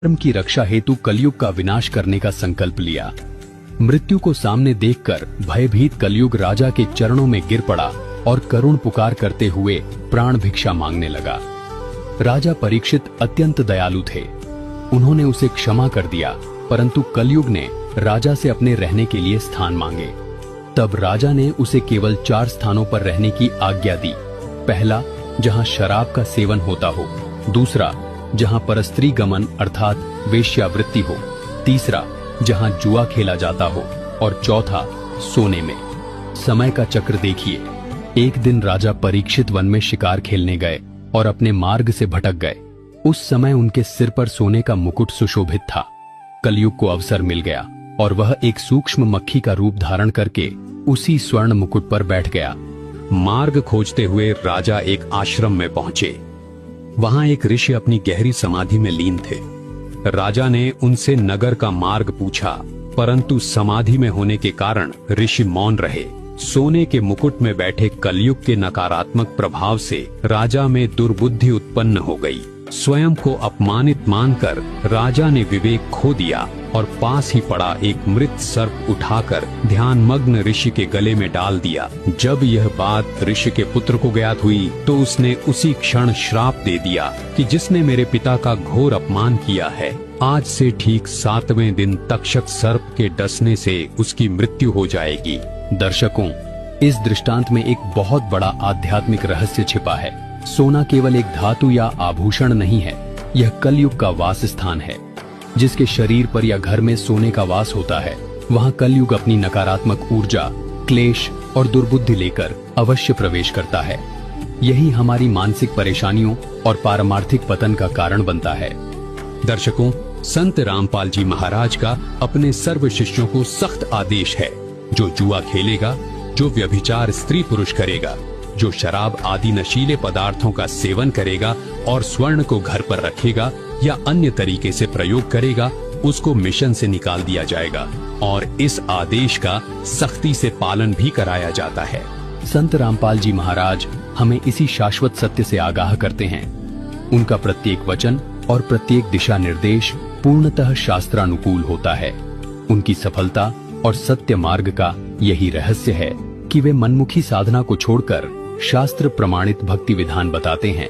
धर्म की रक्षा हेतु कलयुग का विनाश करने का संकल्प लिया। मृत्यु को सामने देखकर भयभीत कलयुग राजा के चरणों में गिर पड़ा और करुण पुकार करते हुए प्राण भिक्षा मांगने लगा। राजा परीक्षित अत्यंत दयालु थे। उन्होंने उसे क्षमा कर दिया, परंतु कलयुग ने राजा से अपने रहने के लिए स्थान मांगे। तब राजा ने उसे केवल 4 स्थानों पर रहने की आज्ञा दी। पहला, जहां शराब का सेवन होता हो। दूसरा, जहां परस्त्री गमन अर्थात वेश्यावृत्ति हो। तीसरा, जहां जुआ खेला जाता हो। और चौथा, सोने में। समय का चक्र देखिए। एक दिन राजा परीक्षित वन में शिकार खेलने गए और अपने मार्ग से भटक गए। उस समय उनके सिर पर सोने का मुकुट सुशोभित था। कलयुग को अवसर मिल गया और वह एक सूक्ष्म मक्खी का रूप धारण करके उसी स्वर्ण मुकुट पर बैठ गया। मार्ग खोजते हुए राजा एक आश्रम में पहुंचे। वहां एक ऋषि अपनी गहरी समाधि में लीन थे। राजा ने उनसे नगर का मार्ग पूछा, परंतु समाधि में होने के कारण ऋषि मौन रहे। सोने के मुकुट में बैठे कलयुग के नकारात्मक प्रभाव से राजा में दुर्बुद्धि उत्पन्न हो गई। स्वयं को अपमानित मानकर राजा ने विवेक खो दिया और पास ही पड़ा एक मृत सर्प उठाकर ध्यानमग्न ऋषि के गले में डाल दिया। जब यह बात ऋषि के पुत्र को ज्ञात हुई तो उसने उसी क्षण श्राप दे दिया कि जिसने मेरे पिता का घोर अपमान किया है, आज से ठीक 7वें दिन तक्षक सर्प के डसने से उसकी मृत्यु हो जाएगी। दर्शकों, इस दृष्टांत में एक बहुत बड़ा आध्यात्मिक रहस्य छिपा है। सोना केवल एक धातु या आभूषण नहीं है, यह कलयुग का वास स्थान है। जिसके शरीर पर या घर में सोने का वास होता है, वहां कलयुग अपनी नकारात्मक ऊर्जा, क्लेश और दुर्बुद्धि लेकर अवश्य प्रवेश करता है। यही हमारी मानसिक परेशानियों और पारमार्थिक पतन का कारण बनता है। दर्शकों, संत रामपाल जी महाराज का अपने सर्व शिष्यों को सख्त आदेश है, जो जुआ खेलेगा, जो व्यभिचार स्त्री पुरुष करेगा, जो शराब आदि नशीले पदार्थों का सेवन करेगा और स्वर्ण को घर पर रखेगा या अन्य तरीके से प्रयोग करेगा, उसको मिशन से निकाल दिया जाएगा और इस आदेश का सख्ती से पालन भी कराया जाता है। संत रामपाल जी महाराज हमें इसी शाश्वत सत्य से आगाह करते हैं। उनका प्रत्येक वचन और प्रत्येक दिशा निर्देश पूर्णतः शास्त्रानुकूल होता है। उनकी सफलता और सत्य मार्ग का यही रहस्य है कि वे मनमुखी साधना को छोड़कर शास्त्र प्रमाणित भक्ति विधान बताते हैं।